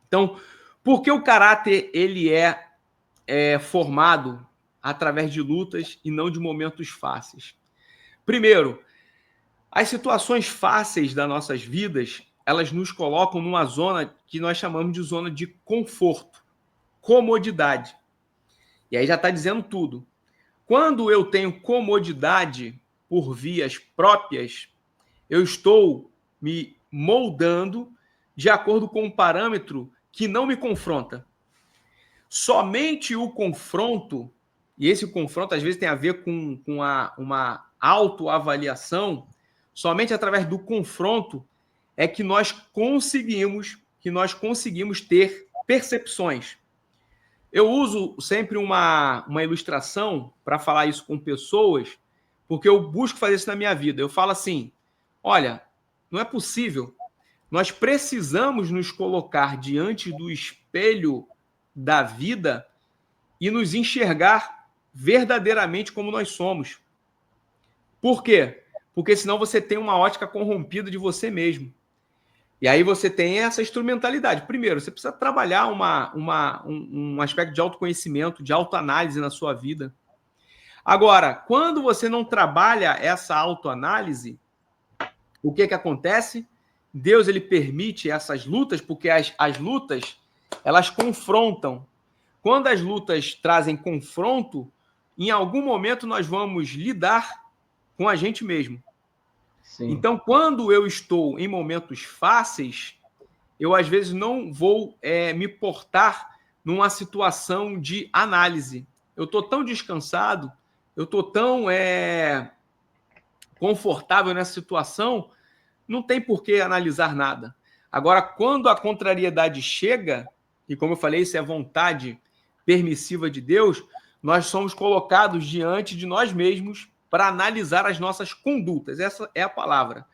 Então, por que o caráter ele é formado através de lutas e não de momentos fáceis? Primeiro, as situações fáceis das nossas vidas, elas nos colocam numa zona que nós chamamos de zona de conforto, comodidade. E aí já está dizendo tudo. Quando eu tenho comodidade por vias próprias, eu estou me moldando de acordo com um parâmetro que não me confronta. Somente o confronto, e esse confronto às vezes tem a ver com uma autoavaliação, somente através do confronto é que nós conseguimos ter percepções. Eu uso sempre uma ilustração para falar isso com pessoas, porque eu busco fazer isso na minha vida. Eu falo assim, olha, não é possível. Nós precisamos nos colocar diante do espelho da vida e nos enxergar verdadeiramente como nós somos. Por quê? Porque senão você tem uma ótica corrompida de você mesmo. E aí você tem essa instrumentalidade. Primeiro, você precisa trabalhar um aspecto de autoconhecimento, de autoanálise na sua vida. Agora, quando você não trabalha essa autoanálise, o que acontece? Deus ele permite essas lutas, porque as lutas, elas confrontam. Quando as lutas trazem confronto, em algum momento nós vamos lidar com a gente mesmo. Sim. Então, quando eu estou em momentos fáceis, eu às vezes não vou me portar numa situação de análise. Eu estou tão descansado, eu estou tão confortável nessa situação, não tem por que analisar nada. Agora, quando a contrariedade chega, e como eu falei, isso é vontade permissiva de Deus, nós somos colocados diante de nós mesmos para analisar as nossas condutas. Essa é a palavra.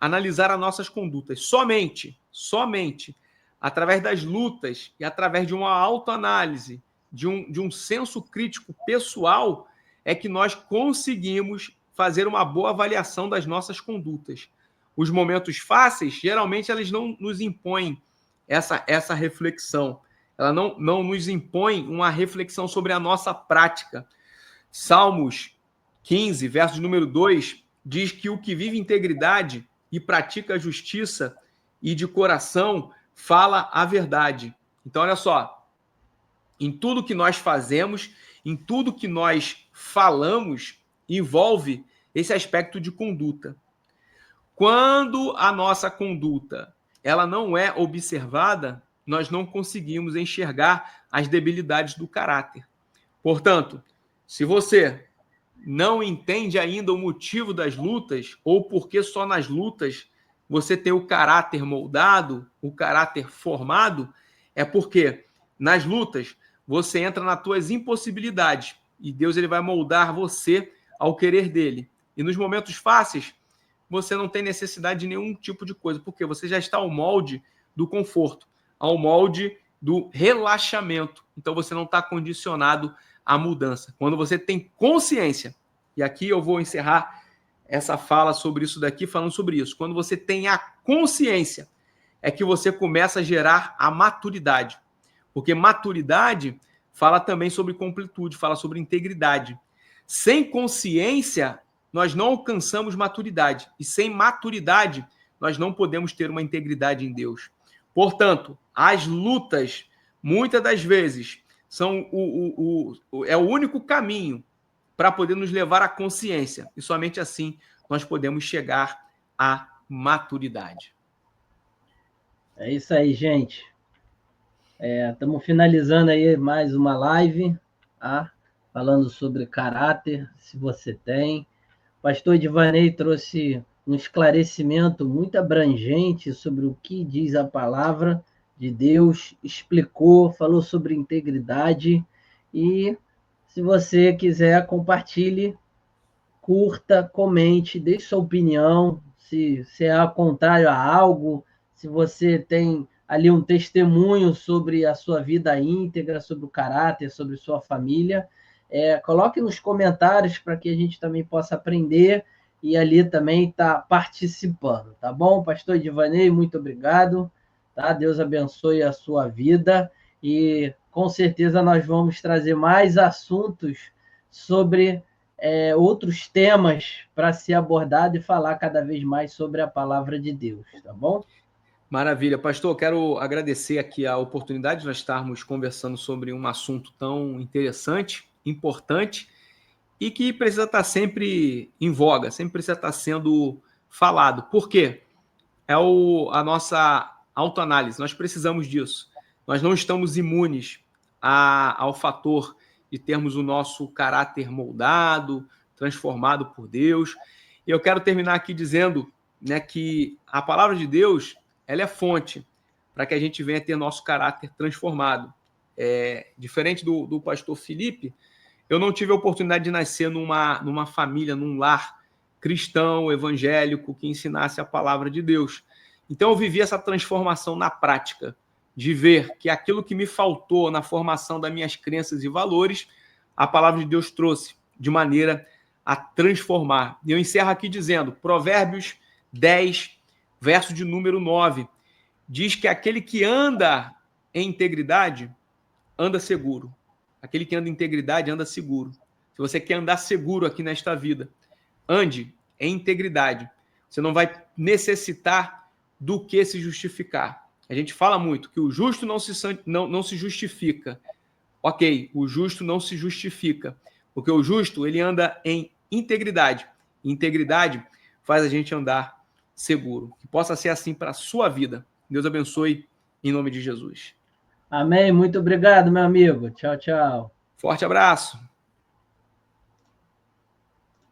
Analisar as nossas condutas. Somente através das lutas e através de uma autoanálise, de um senso crítico pessoal, é que nós conseguimos fazer uma boa avaliação das nossas condutas. Os momentos fáceis, geralmente, eles não nos impõem essa reflexão. Ela não nos impõe uma reflexão sobre a nossa prática. Salmos 15, verso número 2, diz que o que vive integridade e pratica a justiça e de coração fala a verdade. Então, olha só, em tudo que nós fazemos, em tudo que nós falamos, envolve esse aspecto de conduta. Quando a nossa conduta ela não é observada, nós não conseguimos enxergar as debilidades do caráter. Portanto, se você não entende ainda o motivo das lutas, ou porque só nas lutas você tem o caráter moldado, o caráter formado, é porque nas lutas você entra nas tuas impossibilidades e Deus ele vai moldar você ao querer dele. E nos momentos fáceis, você não tem necessidade de nenhum tipo de coisa, porque você já está ao molde do conforto, ao molde do relaxamento. Então você não está condicionado à mudança. Quando você tem consciência, e aqui eu vou encerrar essa fala sobre isso daqui, falando sobre isso. Quando você tem a consciência, é que você começa a gerar a maturidade. Porque maturidade fala também sobre completude, fala sobre integridade. Sem consciência, nós não alcançamos maturidade. E sem maturidade, nós não podemos ter uma integridade em Deus. Portanto, as lutas, muitas das vezes, são é o único caminho para poder nos levar à consciência. E somente assim nós podemos chegar à maturidade. É isso aí, gente. Estamos finalizando aí mais uma live, tá? Falando sobre caráter, se você tem. O pastor Edivanei trouxe um esclarecimento muito abrangente sobre o que diz a palavra de Deus, explicou, falou sobre integridade e se você quiser, compartilhe, curta, comente, deixe sua opinião, se é contrário a algo, se você tem ali um testemunho sobre a sua vida íntegra, sobre o caráter, sobre sua família, coloque nos comentários para que a gente também possa aprender e ali também está participando, tá bom? Pastor Edivanei, muito obrigado, tá? Deus abençoe a sua vida e com certeza nós vamos trazer mais assuntos sobre outros temas para ser abordado e falar cada vez mais sobre a palavra de Deus, tá bom? Maravilha. Pastor, quero agradecer aqui a oportunidade de nós estarmos conversando sobre um assunto tão interessante, importante e que precisa estar sempre em voga, sempre precisa estar sendo falado. Por quê? É a nossa autoanálise, nós precisamos disso. Nós não estamos imunes ao fator de termos o nosso caráter moldado, transformado por Deus. E eu quero terminar aqui dizendo, né, que a palavra de Deus ela é fonte para que a gente venha ter nosso caráter transformado. Diferente do pastor Felipe, eu não tive a oportunidade de nascer numa família, num lar cristão, evangélico, que ensinasse a palavra de Deus. Então eu vivi essa transformação na prática, de ver que aquilo que me faltou na formação das minhas crenças e valores, a palavra de Deus trouxe de maneira a transformar. E eu encerro aqui dizendo, Provérbios 10, verso de número 9, diz que aquele que anda em integridade, anda seguro. Aquele que anda em integridade, anda seguro. Se você quer andar seguro aqui nesta vida, ande em integridade. Você não vai necessitar do que se justificar. A gente fala muito que o justo não se justifica. Ok, o justo não se justifica. Porque o justo, ele anda em integridade. Integridade faz a gente andar seguro. Que possa ser assim para a sua vida. Deus abençoe em nome de Jesus. Amém. Muito obrigado, meu amigo. Tchau, tchau. Forte abraço.